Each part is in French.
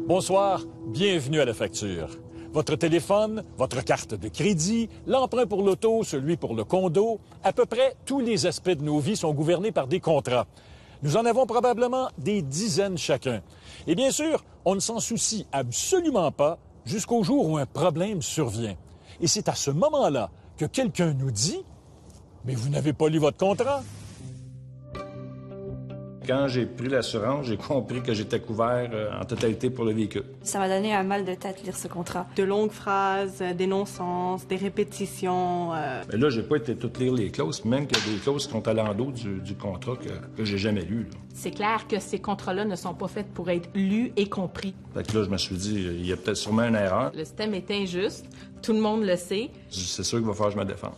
Bonsoir, bienvenue à La Facture. Votre téléphone, votre carte de crédit, l'emprunt pour l'auto, celui pour le condo, à peu près tous les aspects de nos vies sont gouvernés par des contrats. Nous en avons probablement des dizaines chacun. Et bien sûr, on ne s'en soucie absolument pas jusqu'au jour où un problème survient. Et c'est à ce moment-là que quelqu'un nous dit « Mais vous n'avez pas lu votre contrat ». Quand j'ai pris l'assurance, j'ai compris que j'étais couvert en totalité pour le véhicule. Ça m'a donné un mal de tête lire ce contrat. De longues phrases, des non-sens, des répétitions. Mais là, j'ai pas été tout lire les clauses, même qu'il y a des clauses qui sont à l'endos du contrat que j'ai jamais lu. Là. C'est clair que ces contrats-là ne sont pas faits pour être lus et compris. Fait que là, je me suis dit, il y a peut-être sûrement une erreur. Le système est injuste, tout le monde le sait. C'est sûr qu'il va falloir que je me défende.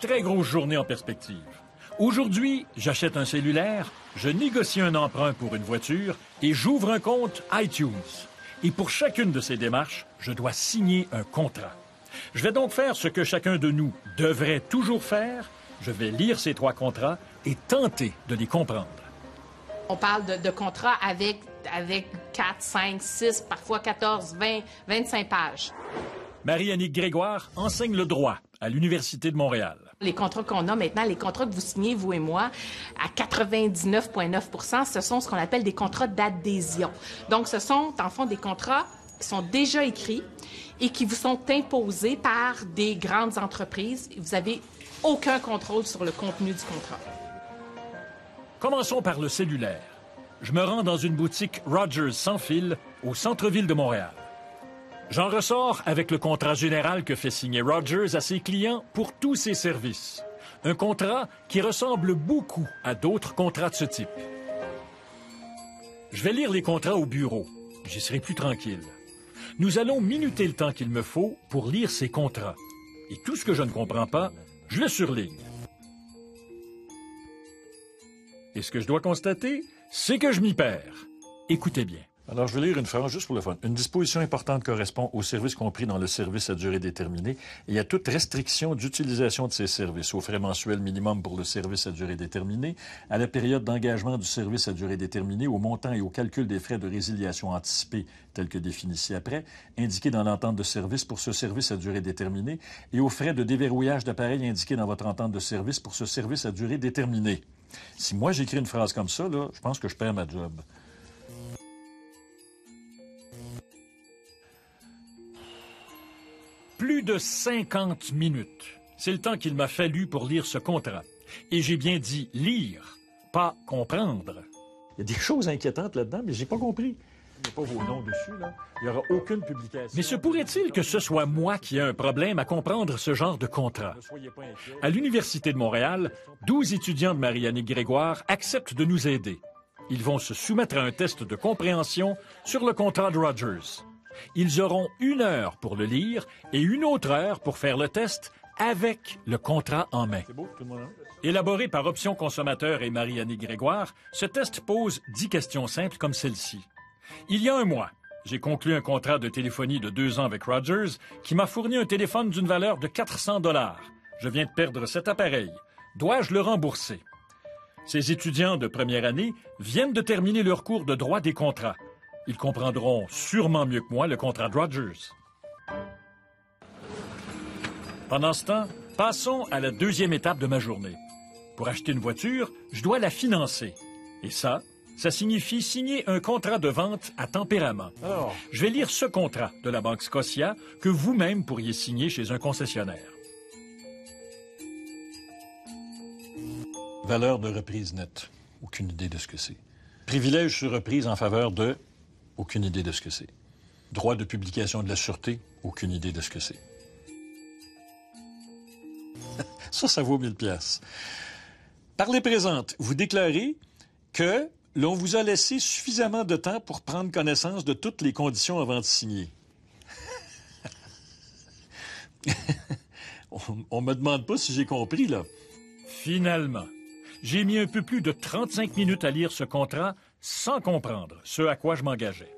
Très grosse journée en perspective. Aujourd'hui, j'achète un cellulaire, je négocie un emprunt pour une voiture et j'ouvre un compte iTunes. Et pour chacune de ces démarches, je dois signer un contrat. Je vais donc faire ce que chacun de nous devrait toujours faire. Je vais lire ces 3 contrats et tenter de les comprendre. On parle de contrats avec 4, 5, 6, parfois 14, 20, 25 pages. Marie-Annick Grégoire enseigne le droit à l'Université de Montréal. Les contrats qu'on a maintenant, les contrats que vous signez, vous et moi, à 99,9 %, ce sont ce qu'on appelle des contrats d'adhésion. Donc, ce sont, en fond, des contrats qui sont déjà écrits et qui vous sont imposés par des grandes entreprises. Vous n'avez aucun contrôle sur le contenu du contrat. Commençons par le cellulaire. Je me rends dans une boutique Rogers sans fil au centre-ville de Montréal. J'en ressors avec le contrat général que fait signer Rogers à ses clients pour tous ses services. Un contrat qui ressemble beaucoup à d'autres contrats de ce type. Je vais lire les contrats au bureau. J'y serai plus tranquille. Nous allons minuter le temps qu'il me faut pour lire ces contrats. Et tout ce que je ne comprends pas, je le surligne. Et ce que je dois constater, c'est que je m'y perds. Écoutez bien. Alors, je vais lire une phrase juste pour le fun. Une disposition importante correspond aux services compris dans le service à durée déterminée et à toute restriction d'utilisation de ces services, aux frais mensuels minimum pour le service à durée déterminée, à la période d'engagement du service à durée déterminée, au montant et au calcul des frais de résiliation anticipés tels que définis ci-après, indiqués dans l'entente de service pour ce service à durée déterminée, et aux frais de déverrouillage d'appareil indiqués dans votre entente de service pour ce service à durée déterminée. Si moi j'écris une phrase comme ça, là, je pense que je perds ma job. Plus de 50 minutes. C'est le temps qu'il m'a fallu pour lire ce contrat. Et j'ai bien dit lire, pas comprendre. Il y a des choses inquiétantes là-dedans, mais j'ai pas compris. Il n'y a pas vos noms dessus, là. Il n'y aura aucune publication. Mais se pourrait-il que ce soit moi qui ai un problème à comprendre ce genre de contrat? À l'Université de Montréal, 12 étudiants de Marie-Annick Grégoire acceptent de nous aider. Ils vont se soumettre à un test de compréhension sur le contrat de Rogers. Ils auront 1 heure pour le lire et 1 autre heure pour faire le test avec le contrat en main. C'est beau, tout le monde, hein? Élaboré par Options Consommateurs et Marie-Annick Grégoire, ce test pose 10 questions simples comme celle-ci. Il y a un mois, j'ai conclu un contrat de téléphonie de 2 ans avec Rogers qui m'a fourni un téléphone d'une valeur de 400 $. Je viens de perdre cet appareil. Dois-je le rembourser? Ces étudiants de première année viennent de terminer leur cours de droit des contrats. Ils comprendront sûrement mieux que moi le contrat de Rogers. Pendant ce temps, passons à la 2e étape de ma journée. Pour acheter une voiture, je dois la financer. Et ça signifie signer un contrat de vente à tempérament. Alors, je vais lire ce contrat de la Banque Scotia que vous-même pourriez signer chez un concessionnaire. Valeur de reprise nette. Aucune idée de ce que c'est. Privilège sur reprise en faveur de... Aucune idée de ce que c'est. Droit de publication de la sûreté, aucune idée de ce que c'est. Ça vaut 1000 $. Par les présentes, vous déclarez que l'on vous a laissé suffisamment de temps pour prendre connaissance de toutes les conditions avant de signer. On me demande pas si j'ai compris, là. Finalement, j'ai mis un peu plus de 35 minutes à lire ce contrat sans comprendre ce à quoi je m'engageais.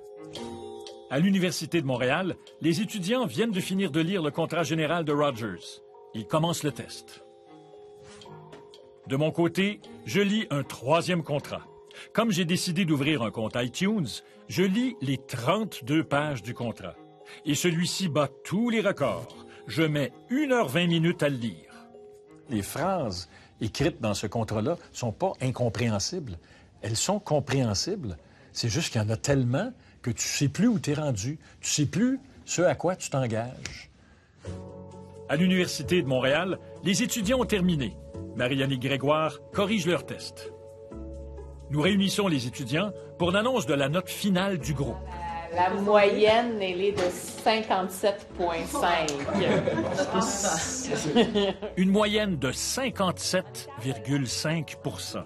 À l'Université de Montréal, les étudiants viennent de finir de lire le contrat général de Rogers. Ils commencent le test. De mon côté, Je lis un troisième contrat. Comme j'ai décidé d'ouvrir un compte iTunes, je lis les 32 pages du contrat. Et celui-ci bat tous les records. Je mets 1h20 à le lire. Les phrases écrites dans ce contrat-là ne sont pas incompréhensibles. Elles sont compréhensibles. C'est juste qu'il y en a tellement que tu ne sais plus où tu es rendu. Tu ne sais plus ce à quoi tu t'engages. À l'Université de Montréal, les étudiants ont terminé. Marie-Annick Grégoire corrige leurs tests. Nous réunissons les étudiants pour l'annonce de la note finale du groupe. La moyenne, elle est de 57,5. Une moyenne de 57,5 %.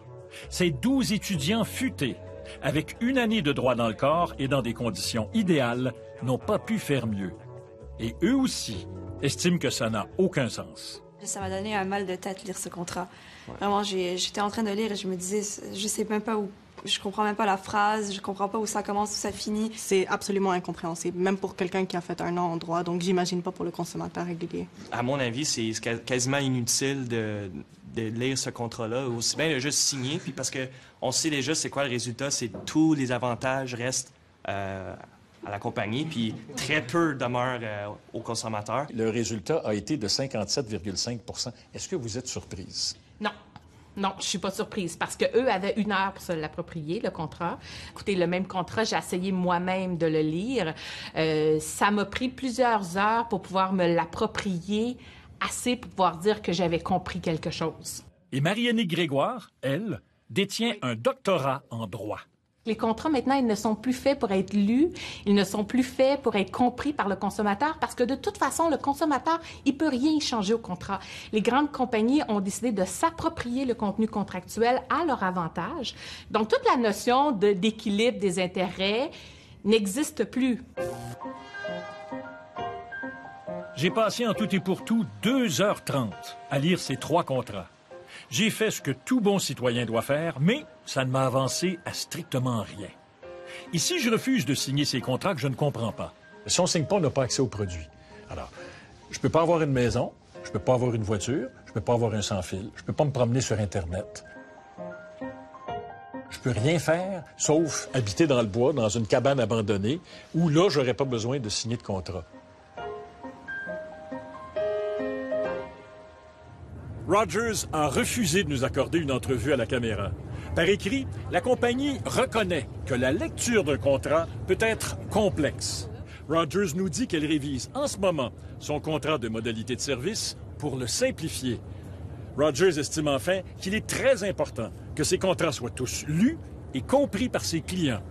Ces 12 étudiants futés, avec une année de droit dans le corps et dans des conditions idéales, n'ont pas pu faire mieux. Et eux aussi estiment que ça n'a aucun sens. Ça m'a donné un mal de tête lire ce contrat. Vraiment, j'étais en train de lire et je me disais, je sais même pas où, je comprends même pas la phrase, je comprends pas où ça commence, où ça finit. C'est absolument incompréhensible, même pour quelqu'un qui a fait 1 an en droit, donc j'imagine pas pour le consommateur régulier. À mon avis, c'est quasiment inutile de lire ce contrat-là, aussi bien de juste signer, puis parce que on sait déjà c'est quoi le résultat, c'est tous les avantages restent à la compagnie, puis très peu demeurent aux consommateurs. Le résultat a été de 57,5 %. Est-ce que vous êtes surprise? Non. Non, je suis pas surprise parce qu'eux avaient 1 heure pour se l'approprier, le contrat. Écoutez, le même contrat, j'ai essayé moi-même de le lire. Ça m'a pris plusieurs heures pour pouvoir me l'approprier assez pour pouvoir dire que j'avais compris quelque chose. Et Marie-Annick Grégoire, elle, détient un doctorat en droit. Les contrats, maintenant, ils ne sont plus faits pour être lus, ils ne sont plus faits pour être compris par le consommateur parce que, de toute façon, le consommateur, il peut rien y changer au contrat. Les grandes compagnies ont décidé de s'approprier le contenu contractuel à leur avantage. Donc, toute la notion d'équilibre des intérêts n'existe plus. J'ai passé en tout et pour tout 2h30 à lire ces 3 contrats. J'ai fait ce que tout bon citoyen doit faire, mais ça ne m'a avancé à strictement rien. Ici, je refuse de signer ces contrats que je ne comprends pas. Si on ne signe pas, on n'a pas accès aux produits. Alors, je ne peux pas avoir une maison, je ne peux pas avoir une voiture, je ne peux pas avoir un sans-fil, je ne peux pas me promener sur Internet. Je peux rien faire, sauf habiter dans le bois, dans une cabane abandonnée, où là, j'aurais pas besoin de signer de contrat. Rogers a refusé de nous accorder une entrevue à la caméra. Par écrit, la compagnie reconnaît que la lecture d'un contrat peut être complexe. Rogers nous dit qu'elle révise en ce moment son contrat de modalité de service pour le simplifier. Rogers estime enfin qu'il est très important que ces contrats soient tous lus et compris par ses clients